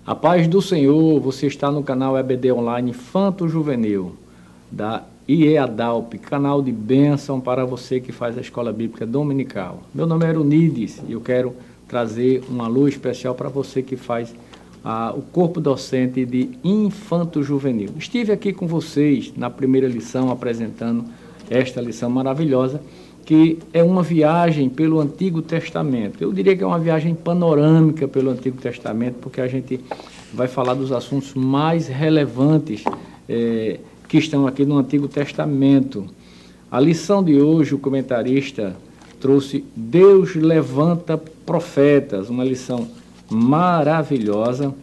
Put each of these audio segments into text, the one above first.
A paz do Senhor, você está no canal EBD Online Infanto Juvenil, da IEADALP, canal de bênção para você que faz a Escola Bíblica Dominical. Meu nome é Erunides e eu quero trazer uma luz especial para você que faz o corpo docente de Infanto Juvenil. Estive aqui com vocês na primeira lição apresentando esta lição maravilhosa, que é uma viagem pelo Antigo Testamento. Eu diria que é uma viagem panorâmica pelo Antigo Testamento, porque a gente vai falar dos assuntos mais relevantes que estão aqui no Antigo Testamento. A lição de hoje, o comentarista trouxe Deus levanta profetas, uma lição maravilhosa,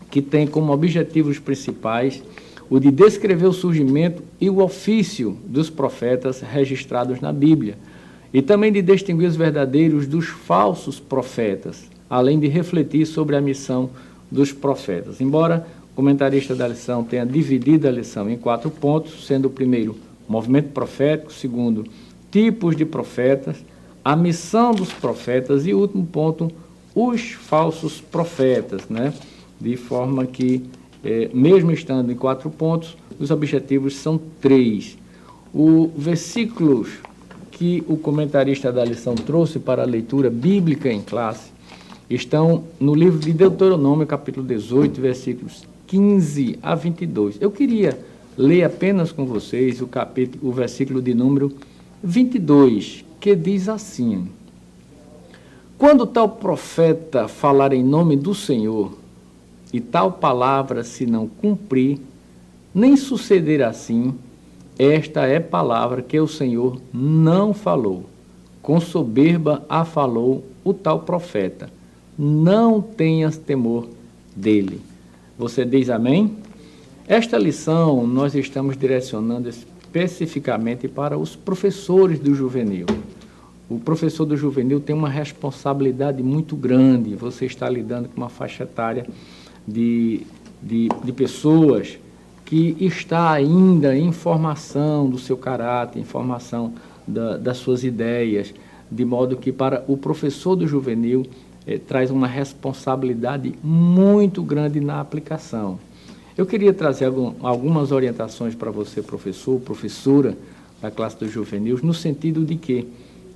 que tem como objetivos principais o de descrever o surgimento e o ofício dos profetas registrados na Bíblia, e também de distinguir os verdadeiros dos falsos profetas, além de refletir sobre a missão dos profetas. Embora o comentarista da lição tenha dividido a lição em 4 pontos, sendo o primeiro, movimento profético, segundo, tipos de profetas, a missão dos profetas e o último ponto, os falsos profetas, né? De forma que mesmo estando em 4 pontos, os objetivos são 3. Os versículos que o comentarista da lição trouxe para a leitura bíblica em classe estão no livro de Deuteronômio, capítulo 18, versículos 15 a 22. Eu queria ler apenas com vocês o versículo de número 22, que diz assim: quando tal profeta falar em nome do Senhor, e tal palavra se não cumprir, nem suceder assim, esta é palavra que o Senhor não falou. Com soberba a falou o tal profeta. Não tenhas temor dele. Você diz amém? Esta lição nós estamos direcionando especificamente para os professores do juvenil. O professor do juvenil tem uma responsabilidade muito grande. Você está lidando com uma faixa etária de pessoas que está ainda em formação do seu caráter, em formação das suas ideias, de modo que para o professor do juvenil traz uma responsabilidade muito grande na aplicação. Eu queria trazer algumas orientações para você, professor, professora da classe dos juvenis, no sentido de que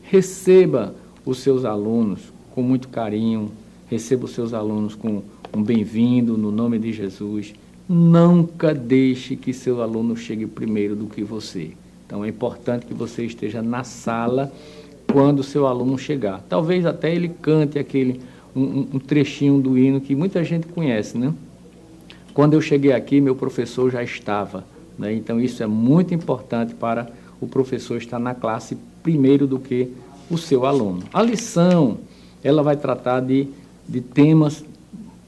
receba os seus alunos com muito carinho, receba os seus alunos com um bem-vindo no nome de Jesus. Nunca deixe que seu aluno chegue primeiro do que você. Então é importante que você esteja na sala quando o seu aluno chegar. Talvez até ele cante um trechinho do hino que muita gente conhece, né? Quando eu cheguei aqui, meu professor já estava, né? Então isso é muito importante para o professor estar na classe primeiro do que o seu aluno. A lição, ela vai tratar de temas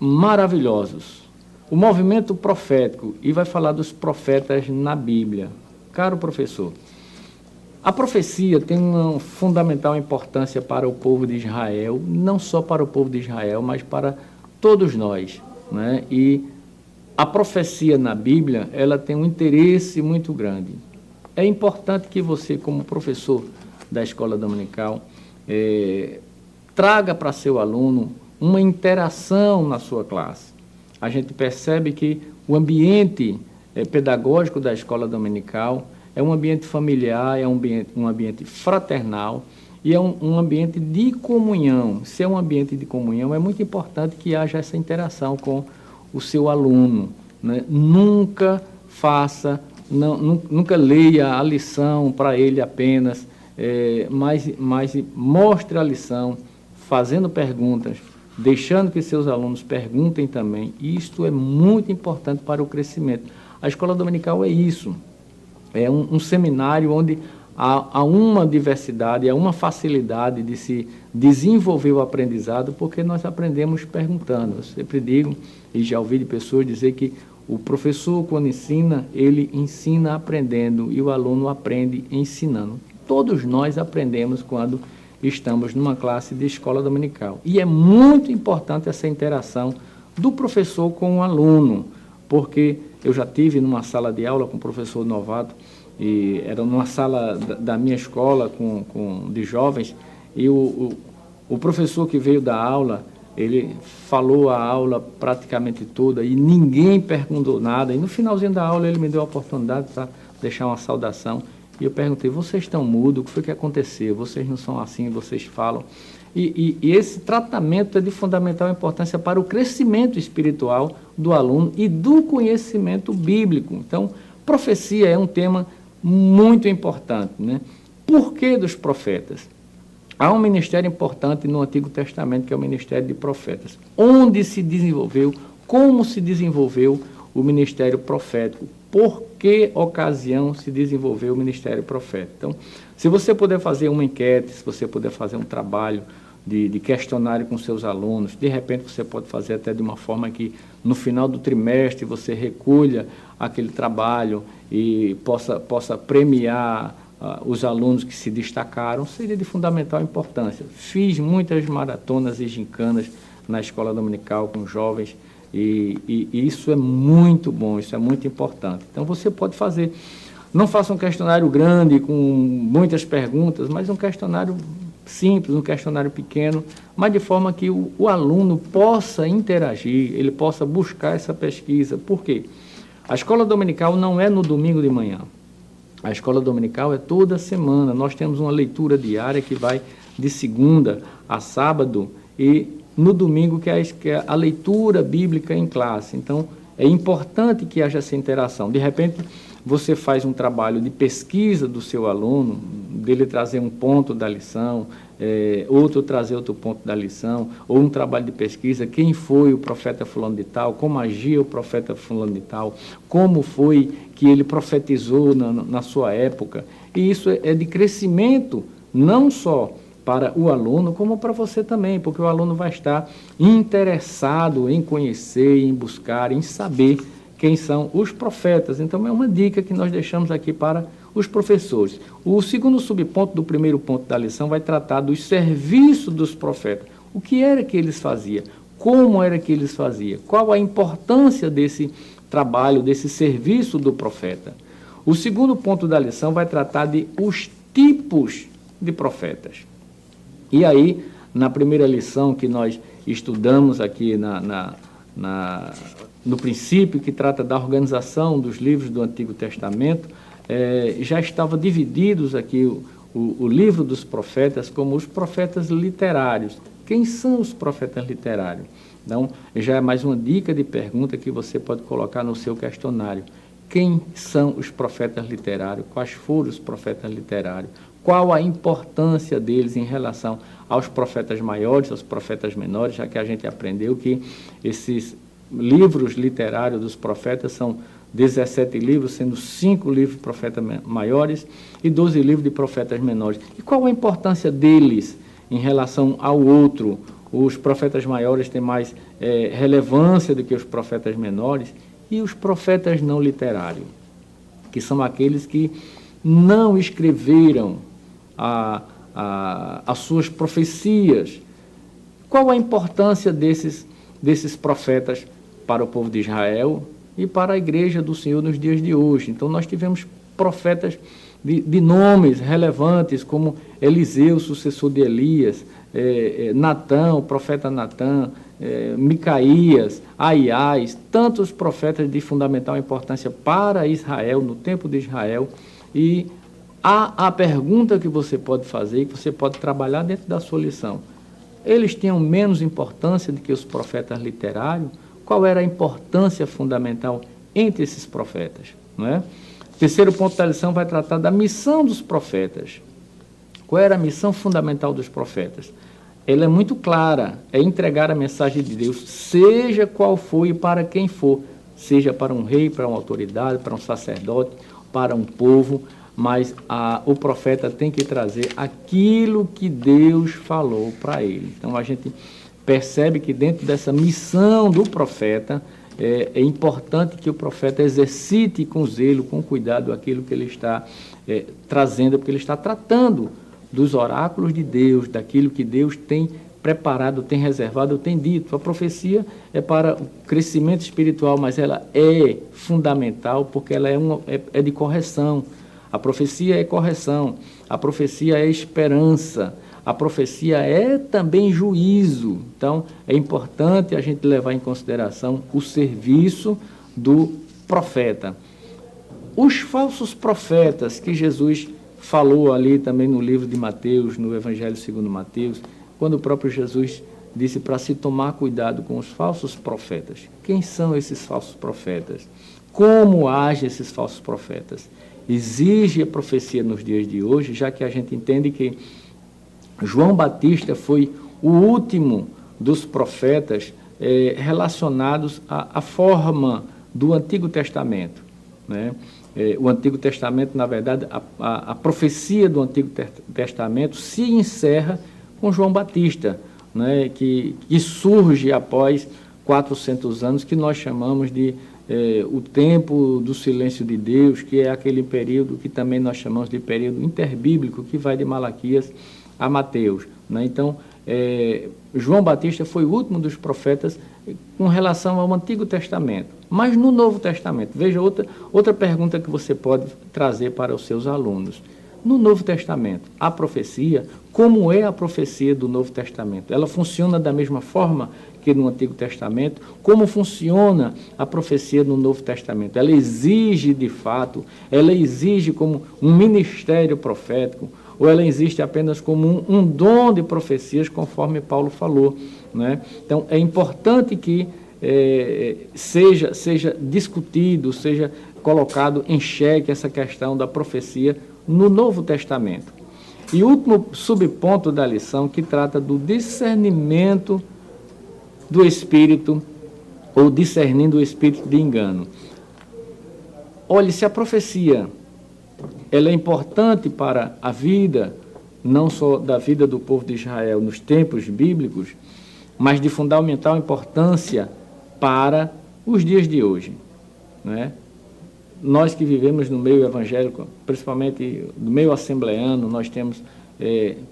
maravilhosos. O movimento profético, e vai falar dos profetas na Bíblia. Caro professor, a profecia tem uma fundamental importância para o povo de Israel, não só para o povo de Israel, mas para todos nós, né? E a profecia na Bíblia, ela tem um interesse muito grande. É importante que você, como professor da escola dominical, traga para seu aluno uma interação na sua classe. A gente percebe que o ambiente pedagógico da escola dominical é um ambiente familiar, é um ambiente fraternal e é um ambiente de comunhão. Se é um ambiente de comunhão, é muito importante que haja essa interação com o seu aluno, né? Nunca leia a lição para ele apenas, mas mostre a lição fazendo perguntas, deixando que seus alunos perguntem também. Isto é muito importante para o crescimento. A escola dominical é isso, é um seminário onde há uma diversidade, há uma facilidade de se desenvolver o aprendizado, porque nós aprendemos perguntando. Eu sempre digo, e já ouvi de pessoas dizer que o professor, quando ensina, ele ensina aprendendo e o aluno aprende ensinando. Todos nós aprendemos quando estamos numa classe de escola dominical. E é muito importante essa interação do professor com o aluno, porque eu já tive numa sala de aula com um professor novato, e era numa sala da minha escola de jovens, e o professor que veio dar aula ele falou a aula praticamente toda e ninguém perguntou nada. E no finalzinho da aula ele me deu a oportunidade para deixar uma saudação. E eu perguntei, vocês estão mudos? O que foi que aconteceu? Vocês não são assim, vocês falam. E esse tratamento é de fundamental importância para o crescimento espiritual do aluno e do conhecimento bíblico. Então, profecia é um tema muito importante, né? Por que dos profetas? Há um ministério importante no Antigo Testamento, que é o ministério de profetas. Onde se desenvolveu, como se desenvolveu o ministério profético? Por que ocasião se desenvolveu o ministério profético? Então, se você puder fazer uma enquete, se você puder fazer um trabalho de questionário com seus alunos, de repente você pode fazer até de uma forma que no final do trimestre você recolha aquele trabalho e possa premiar os alunos que se destacaram, seria de fundamental importância. Fiz muitas maratonas e gincanas na escola dominical com jovens e isso é muito bom, isso é muito importante. Então você pode fazer, não faça um questionário grande com muitas perguntas, mas um questionário simples, um questionário pequeno, mas de forma que o aluno possa interagir, ele possa buscar essa pesquisa. Por quê? A escola dominical não é no domingo de manhã. A escola dominical é toda semana. Nós temos uma leitura diária que vai de segunda a sábado e no domingo que é a leitura bíblica em classe. Então, é importante que haja essa interação. De repente, você faz um trabalho de pesquisa do seu aluno, dele trazer um ponto da lição, outro trazer outro ponto da lição, ou um trabalho de pesquisa, quem foi o profeta fulano de tal, como agia o profeta fulano de tal, como foi que ele profetizou na sua época. E isso é de crescimento, não só para o aluno, como para você também, porque o aluno vai estar interessado em conhecer, em buscar, em saber quem são os profetas. Então, é uma dica que nós deixamos aqui para os professores. O segundo subponto do primeiro ponto da lição vai tratar do serviço dos profetas. O que era que eles faziam? Como era que eles faziam? Qual a importância desse trabalho, desse serviço do profeta? O segundo ponto da lição vai tratar de os tipos de profetas. E aí, na primeira lição que nós estudamos aqui no princípio, que trata da organização dos livros do Antigo Testamento, já estava divididos aqui o livro dos profetas como os profetas literários. Quem são os profetas literários? Então, já é mais uma dica de pergunta que você pode colocar no seu questionário. Quem são os profetas literários? Quais foram os profetas literários? Qual a importância deles em relação aos profetas maiores, aos profetas menores, já que a gente aprendeu que esses livros literários dos profetas são 17 livros, sendo 5 livros de profetas maiores e 12 livros de profetas menores. E qual a importância deles em relação ao outro? Os profetas maiores têm mais relevância do que os profetas menores, e os profetas não literários, que são aqueles que não escreveram as suas profecias. Qual a importância desses profetas para o povo de Israel e para a igreja do Senhor nos dias de hoje? Então, nós tivemos profetas de nomes relevantes, como Eliseu, sucessor de Elias, Natã, o profeta Natã, Micaías, Aiás, tantos profetas de fundamental importância para Israel, no tempo de Israel. E há a pergunta que você pode fazer, que você pode trabalhar dentro da sua lição. Eles tinham menos importância do que os profetas literários? Qual era a importância fundamental entre esses profetas? Não é? O terceiro ponto da lição vai tratar da missão dos profetas. Qual era a missão fundamental dos profetas? Ela é muito clara, é entregar a mensagem de Deus, seja qual for e para quem for, seja para um rei, para uma autoridade, para um sacerdote, para um povo, mas o profeta tem que trazer aquilo que Deus falou para ele. Então, a gente percebe que dentro dessa missão do profeta, é importante que o profeta exercite com zelo, com cuidado, aquilo que ele está trazendo, porque ele está tratando dos oráculos de Deus, daquilo que Deus tem preparado, tem reservado, tem dito. A profecia é para o crescimento espiritual, mas ela é fundamental porque ela é de correção. A profecia é correção, a profecia é esperança, a profecia é também juízo. Então, é importante a gente levar em consideração o serviço do profeta. Os falsos profetas que Jesus falou ali também no livro de Mateus, no Evangelho segundo Mateus, quando o próprio Jesus disse para se tomar cuidado com os falsos profetas. Quem são esses falsos profetas? Como agem esses falsos profetas? Exige a profecia nos dias de hoje, já que a gente entende que João Batista foi o último dos profetas relacionados à forma do Antigo Testamento, né? O Antigo Testamento, na verdade, a profecia do Antigo Testamento se encerra com João Batista, né? que surge após 400 anos, que nós chamamos de o tempo do silêncio de Deus, que é aquele período que também nós chamamos de período interbíblico, que vai de Malaquias a Mateus, né? Então, João Batista foi o último dos profetas com relação ao Antigo Testamento. Mas no Novo Testamento, veja outra pergunta que você pode trazer para os seus alunos. No Novo Testamento, a profecia, como é a profecia do Novo Testamento? Ela funciona da mesma forma que no Antigo Testamento? Como funciona a profecia no Novo Testamento? Ela exige, de fato, ela exige como um ministério profético, ou ela existe apenas como um dom de profecias, conforme Paulo falou, né? Então, é importante que seja discutido, seja colocado em xeque essa questão da profecia no Novo Testamento. E último subponto da lição, que trata do discernimento do espírito, ou discernindo o espírito de engano. Olhe, se a profecia ela é importante para a vida, não só da vida do povo de Israel nos tempos bíblicos, mas de fundamental importância para os dias de hoje, né? Nós que vivemos no meio evangélico, principalmente no meio assembleano, nós temos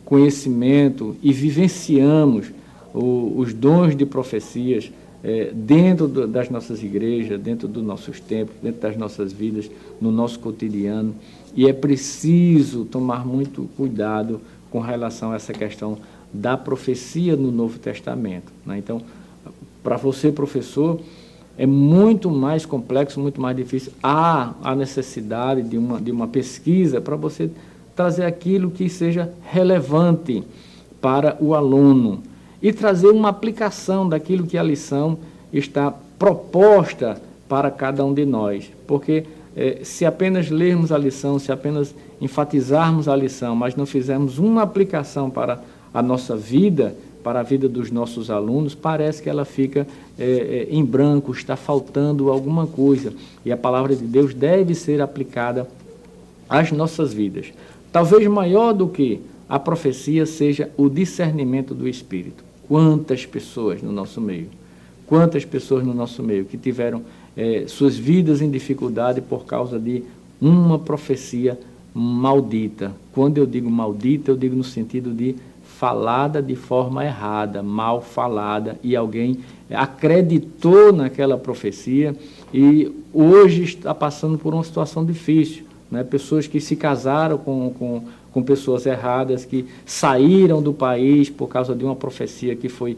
conhecimento e vivenciamos os dons de profecias dentro das nossas igrejas, dentro dos nossos templos, dentro das nossas vidas, no nosso cotidiano. E é preciso tomar muito cuidado com relação a essa questão da profecia no Novo Testamento, né? Então, para você, professor, é muito mais complexo, muito mais difícil. Há a necessidade de uma pesquisa para você trazer aquilo que seja relevante para o aluno e trazer uma aplicação daquilo que a lição está proposta para cada um de nós. Porque se apenas lermos a lição, se apenas enfatizarmos a lição, mas não fizermos uma aplicação para a nossa vida, para a vida dos nossos alunos, parece que ela fica em branco, está faltando alguma coisa. E a palavra de Deus deve ser aplicada às nossas vidas. Talvez maior do que a profecia seja o discernimento do Espírito. Quantas pessoas no nosso meio que tiveram suas vidas em dificuldade por causa de uma profecia maldita. Quando eu digo maldita, eu digo no sentido de falada de forma errada, mal falada, e alguém acreditou naquela profecia e hoje está passando por uma situação difícil, né? Pessoas que se casaram com pessoas erradas, que saíram do país por causa de uma profecia que foi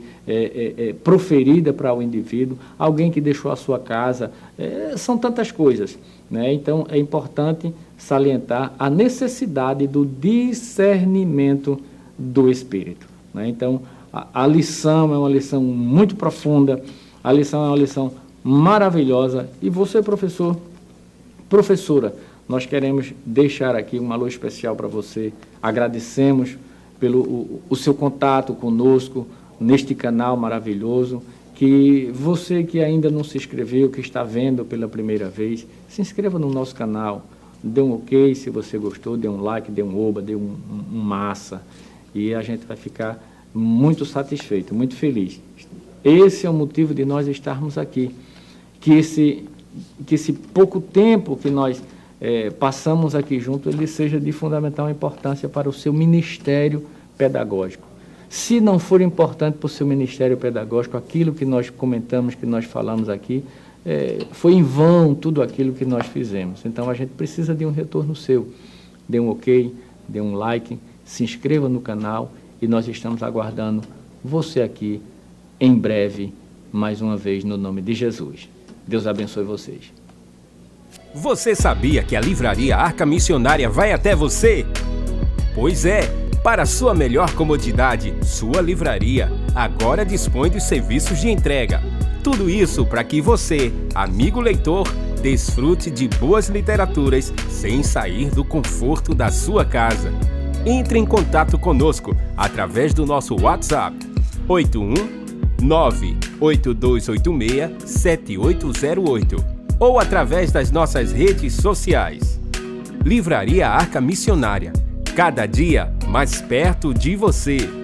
proferida para o indivíduo, alguém que deixou a sua casa, são tantas coisas, né? Então, é importante salientar a necessidade do discernimento do Espírito, né? Então, a lição é uma lição muito profunda, a lição é uma lição maravilhosa, e você, professor, professora, nós queremos deixar aqui um alô especial para você. Agradecemos pelo o seu contato conosco neste canal maravilhoso, que você que ainda não se inscreveu, que está vendo pela primeira vez, se inscreva no nosso canal, dê um ok se você gostou, dê um like, dê um oba, dê um massa, e a gente vai ficar muito satisfeito, muito feliz. Esse é o motivo de nós estarmos aqui, que esse pouco tempo que nós passamos aqui junto, ele seja de fundamental importância para o seu ministério pedagógico. Se não for importante para o seu ministério pedagógico, aquilo que nós comentamos, que nós falamos aqui, foi em vão tudo aquilo que nós fizemos. Então, a gente precisa de um retorno seu. Dê um ok, dê um like, se inscreva no canal e nós estamos aguardando você aqui em breve, mais uma vez, no nome de Jesus. Deus abençoe vocês. Você sabia que a Livraria Arca Missionária vai até você? Pois é, para sua melhor comodidade, sua livraria agora dispõe dos serviços de entrega. Tudo isso para que você, amigo leitor, desfrute de boas literaturas sem sair do conforto da sua casa. Entre em contato conosco através do nosso WhatsApp 81982867808 ou através das nossas redes sociais. Livraria Arca Missionária, cada dia mais perto de você.